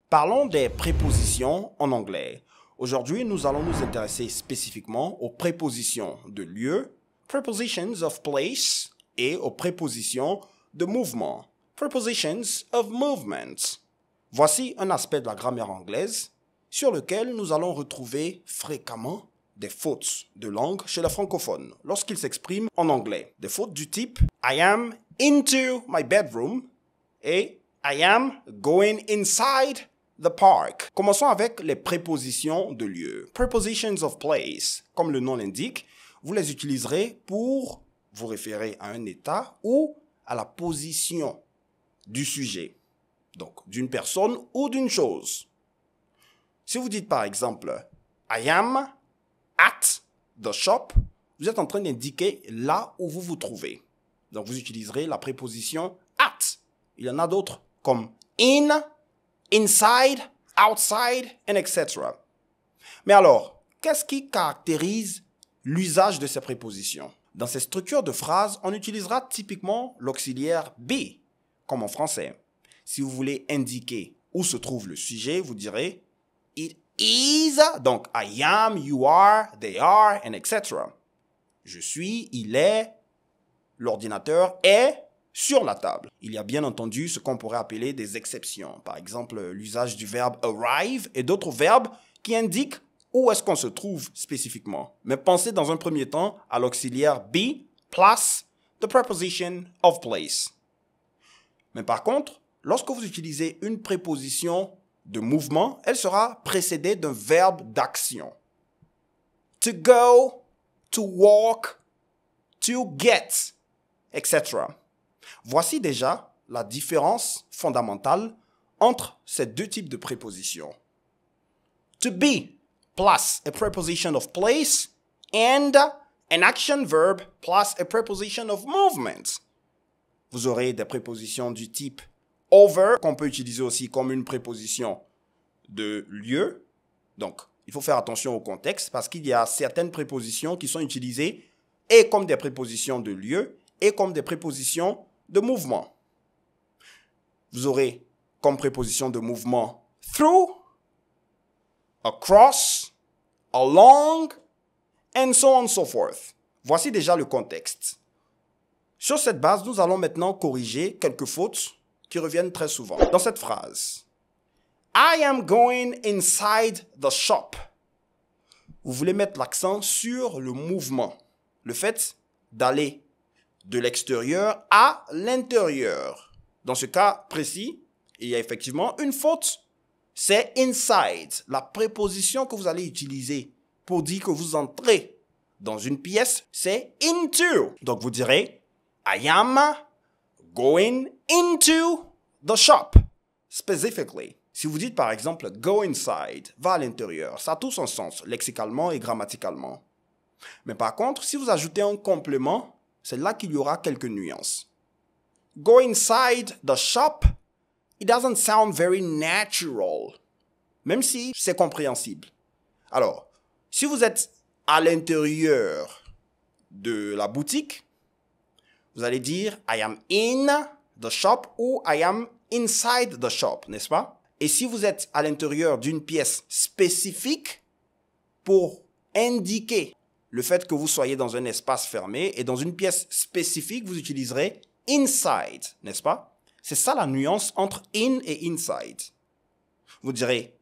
Parlons des prépositions en anglais. Aujourd'hui, nous allons nous intéresser spécifiquement aux prépositions de lieu, prepositions of place, et aux prépositions de mouvement, prepositions of movement. Voici un aspect de la grammaire anglaise sur lequel nous allons retrouver fréquemment des fautes de langue chez les francophones lorsqu'ils s'expriment en anglais. Des fautes du type « I am into my bedroom » et « I am going inside the park ». Commençons avec les prépositions de lieu. Prepositions of place, comme le nom l'indique, vous les utiliserez pour vous référer à un état ou à la position du sujet, donc d'une personne ou d'une chose. Si vous dites par exemple « I am at the shop », vous êtes en train d'indiquer là où vous vous trouvez. Donc, vous utiliserez la préposition « at ». Il y en a d'autres comme « in »,« inside »,« outside » etc. Mais alors, qu'est-ce qui caractérise l'usage de ces prépositions? Dans ces structures de phrases, on utilisera typiquement l'auxiliaire « be », comme en français. Si vous voulez indiquer où se trouve le sujet, vous direz « it is », donc « I am »,« you are »,« they are », etc. Je suis, il est, l'ordinateur est sur la table. Il y a bien entendu ce qu'on pourrait appeler des exceptions. Par exemple, l'usage du verbe « arrive » et d'autres verbes qui indiquent où est-ce qu'on se trouve spécifiquement. Mais pensez dans un premier temps à l'auxiliaire « be » plus the preposition of place. Mais par contre, lorsque vous utilisez une préposition de mouvement, elle sera précédée d'un verbe d'action. To go, to walk, to get, etc. Voici déjà la différence fondamentale entre ces deux types de prépositions. To be plus a preposition of place and an action verb plus a preposition of movement. Vous aurez des prépositions du type over, qu'on peut utiliser aussi comme une préposition de lieu. Donc, il faut faire attention au contexte parce qu'il y a certaines prépositions qui sont utilisées et comme des prépositions de lieu et comme des prépositions de mouvement. Vous aurez comme préposition de mouvement through, across, along, and so on and so forth. Voici déjà le contexte. Sur cette base, nous allons maintenant corriger quelques fautes qui reviennent très souvent. Dans cette phrase, I am going inside the shop. Vous voulez mettre l'accent sur le mouvement, le fait d'aller de l'extérieur à l'intérieur. Dans ce cas précis, il y a effectivement une faute. C'est inside, la préposition que vous allez utiliser pour dire que vous entrez dans une pièce, c'est into. Donc vous direz I am going into the shop, specifically. Si vous dites par exemple go inside, va à l'intérieur, ça a tout son sens, lexicalement et grammaticalement. Mais par contre, si vous ajoutez un complément, c'est là qu'il y aura quelques nuances. Go inside the shop, it doesn't sound very natural, même si c'est compréhensible. Alors, si vous êtes à l'intérieur de la boutique, vous allez dire I am in the shop ou I am inside the shop, n'est-ce pas? Et si vous êtes à l'intérieur d'une pièce spécifique pour indiquer le fait que vous soyez dans un espace fermé et dans une pièce spécifique, vous utiliserez inside, n'est-ce pas? C'est ça la nuance entre in et inside. Vous direz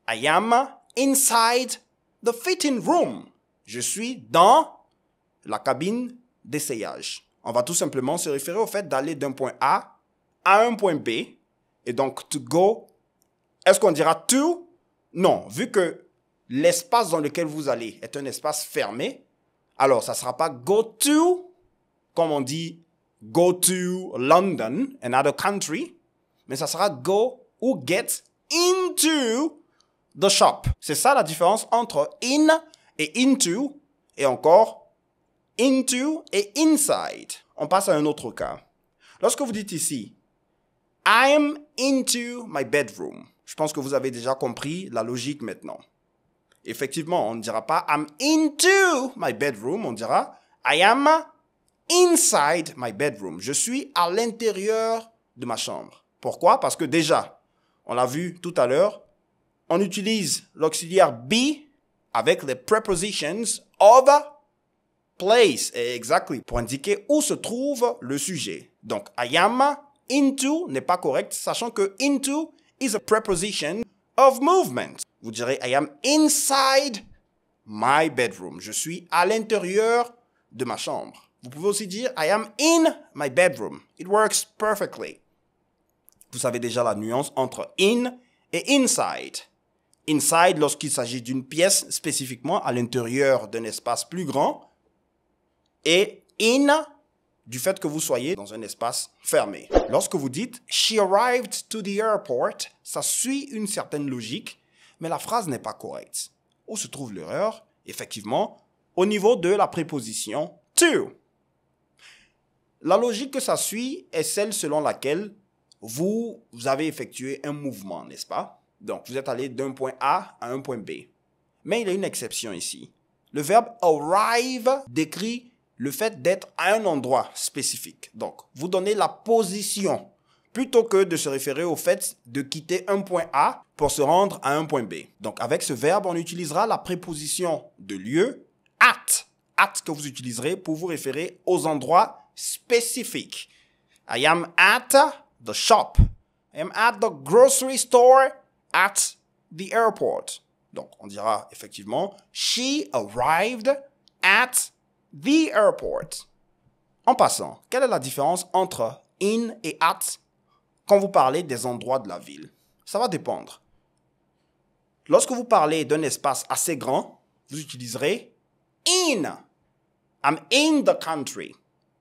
I am inside the fitting room. Je suis dans la cabine d'essayage. On va tout simplement se référer au fait d'aller d'un point A à un point B. Et donc, to go, est-ce qu'on dira to? Non, vu que l'espace dans lequel vous allez est un espace fermé, alors ça ne sera pas go to, comme on dit go to London, another country, mais ça sera go ou get into the shop. C'est ça la différence entre in et into, et encore into et inside. On passe à un autre cas. Lorsque vous dites ici, I'm into my bedroom, je pense que vous avez déjà compris la logique maintenant. Effectivement, on ne dira pas I'm into my bedroom, on dira I am inside my bedroom. Je suis à l'intérieur de ma chambre. Pourquoi? Parce que déjà, On l'a vu tout à l'heure. On utilise l'auxiliaire be avec les prepositions of place. Exactly. Pour indiquer où se trouve le sujet. Donc, I am into n'est pas correct, sachant que into is a preposition of movement. Vous direz, I am inside my bedroom. Je suis à l'intérieur de ma chambre. Vous pouvez aussi dire, I am in my bedroom. It works perfectly. Vous savez déjà la nuance entre in et inside. Inside, lorsqu'il s'agit d'une pièce spécifiquement à l'intérieur d'un espace plus grand. Et in, du fait que vous soyez dans un espace fermé. Lorsque vous dites « She arrived to the airport », ça suit une certaine logique, mais la phrase n'est pas correcte. Où se trouve l'erreur? Effectivement, au niveau de la préposition « to ». La logique que ça suit est celle selon laquelle vous avez effectué un mouvement, n'est-ce pas? Donc, vous êtes allé d'un point A à un point B. Mais il y a une exception ici. Le verbe « arrive » décrit le fait d'être à un endroit spécifique. Donc, vous donnez la position plutôt que de se référer au fait de quitter un point A pour se rendre à un point B. Donc, avec ce verbe, on utilisera la préposition de lieu « at ». « At » que vous utiliserez pour vous référer aux endroits spécifiques. I am at the shop. I am at the grocery store at the airport. Donc, on dira effectivement « She arrived at the airport ». En passant, quelle est la différence entre « in » et « at » quand vous parlez des endroits de la ville? Ça va dépendre. Lorsque vous parlez d'un espace assez grand, vous utiliserez « in ». I'm in the country.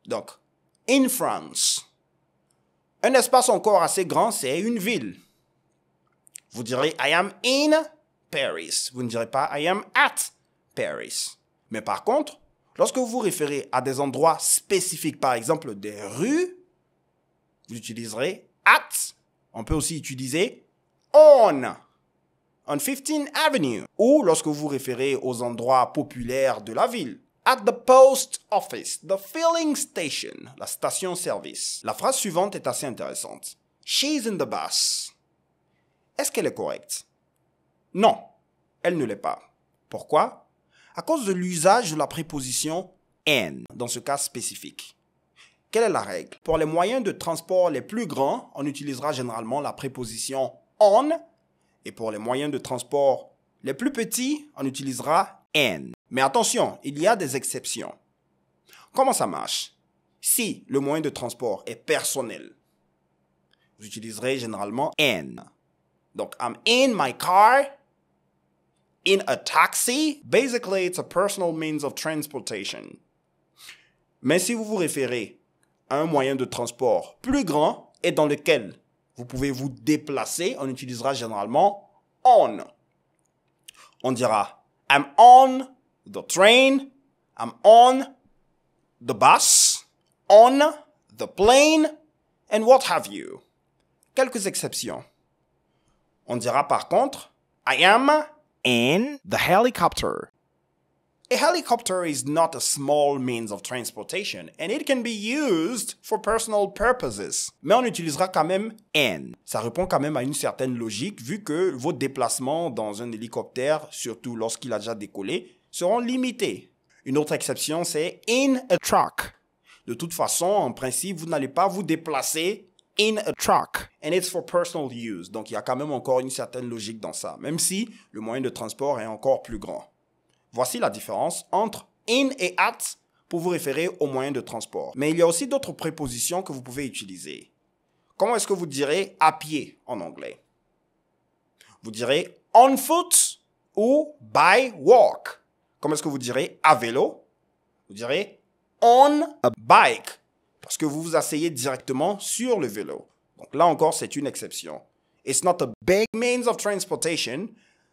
Donc, in France. Un espace encore assez grand, c'est une ville. Vous direz I am in Paris. Vous ne direz pas I am at Paris. Mais par contre, lorsque vous vous référez à des endroits spécifiques, par exemple des rues, vous utiliserez at. On peut aussi utiliser on 15th Avenue. Ou lorsque vous vous référez aux endroits populaires de la ville. At the post office, the filling station, la station-service. La phrase suivante est assez intéressante. She's in the bus. Est-ce qu'elle est correcte? Non, elle ne l'est pas. Pourquoi? À cause de l'usage de la préposition in dans ce cas spécifique. Quelle est la règle? Pour les moyens de transport les plus grands, on utilisera généralement la préposition on. Et pour les moyens de transport les plus petits, on utilisera in. Mais attention, il y a des exceptions. Comment ça marche? Si le moyen de transport est personnel, vous utiliserez généralement in. Donc, I'm in my car, in a taxi. Basically, it's a personal means of transportation. Mais si vous vous référez à un moyen de transport plus grand et dans lequel vous pouvez vous déplacer, on utilisera généralement on. On dira I'm on the train, I'm on the bus, on the plane, and what have you. Quelques exceptions. On dira par contre, I am in the helicopter. A helicopter is not a small means of transportation and it can be used for personal purposes. Mais on utilisera quand même in. Ça répond quand même à une certaine logique vu que vos déplacements dans un hélicoptère, surtout lorsqu'il a déjà décollé, seront limités. Une autre exception, c'est in a truck. De toute façon, en principe, vous n'allez pas vous déplacer in a truck. And it's for personal use. Donc, il y a quand même encore une certaine logique dans ça, même si le moyen de transport est encore plus grand. Voici la différence entre in et at pour vous référer au moyen de transport. Mais il y a aussi d'autres prépositions que vous pouvez utiliser. Comment est-ce que vous direz à pied en anglais? Vous direz on foot ou by walk. Comment est-ce que vous direz à vélo? Vous direz on a bike parce que vous vous asseyez directement sur le vélo. Donc là encore, c'est une exception. It's not a big means of transportation,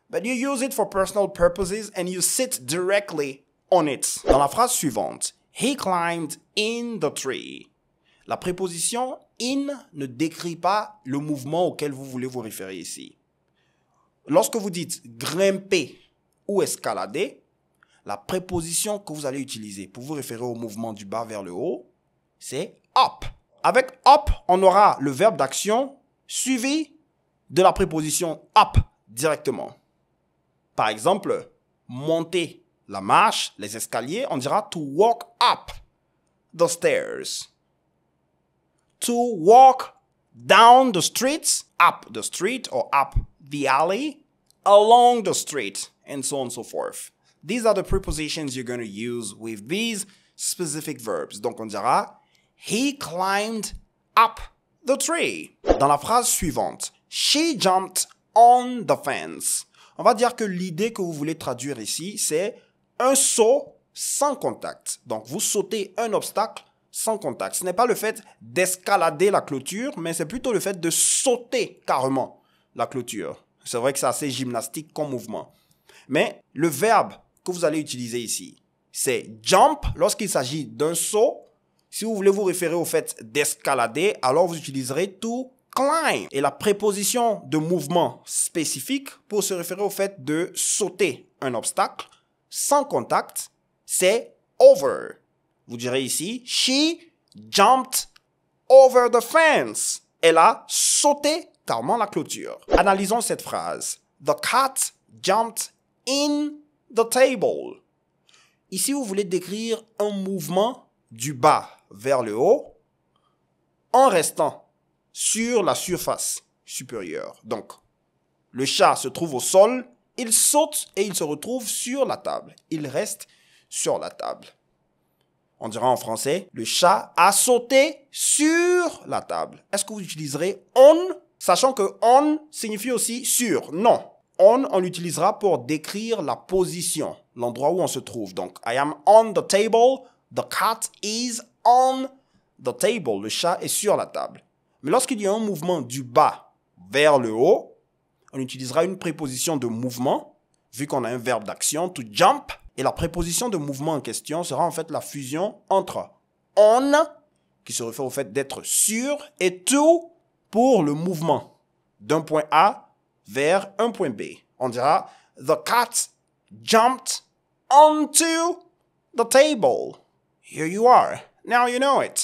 but you use it for personal purposes and you sit directly on it. Dans la phrase suivante, he climbed in the tree. La préposition in ne décrit pas le mouvement auquel vous voulez vous référer ici. Lorsque vous dites grimper ou escalader, la préposition que vous allez utiliser pour vous référer au mouvement du bas vers le haut, c'est up. Avec up, on aura le verbe d'action suivi de la préposition up directement. Par exemple, monter la marche, les escaliers, on dira to walk up the stairs. To walk down the streets, up the street or up the alley, along the street, and so on and so forth. These are the prepositions you're going to use with these specific verbs. Donc on dira he climbed up the tree. Dans la phrase suivante, she jumped on the fence. On va dire que l'idée que vous voulez traduire ici, c'est un saut sans contact. Donc vous sautez un obstacle sans contact. Ce n'est pas le fait d'escalader la clôture, mais c'est plutôt le fait de sauter carrément la clôture. C'est vrai que c'est assez gymnastique comme mouvement. Mais le verbe que vous allez utiliser ici, c'est jump lorsqu'il s'agit d'un saut. Si vous voulez vous référer au fait d'escalader, alors vous utiliserez to climb. Et la préposition de mouvement spécifique pour se référer au fait de sauter un obstacle sans contact, c'est over. Vous direz ici, she jumped over the fence. Elle a sauté carrément la clôture. Analysons cette phrase. The cat jumped in the table. Ici, vous voulez décrire un mouvement du bas vers le haut en restant sur la surface supérieure. Donc, le chat se trouve au sol, il saute et il se retrouve sur la table. Il reste sur la table. On dira en français, le chat a sauté sur la table. Est-ce que vous utiliserez on, sachant que on signifie aussi sur? Non. On l'utilisera pour décrire la position, l'endroit où on se trouve. Donc, I am on the table, the cat is on the table. Le chat est sur la table. Mais lorsqu'il y a un mouvement du bas vers le haut, on utilisera une préposition de mouvement, vu qu'on a un verbe d'action, to jump. Et la préposition de mouvement en question sera en fait la fusion entre on, qui se réfère au fait d'être sur, et to pour le mouvement d'un point A vers un point B. On dira the cat jumped onto the table. Here you are. Now you know it.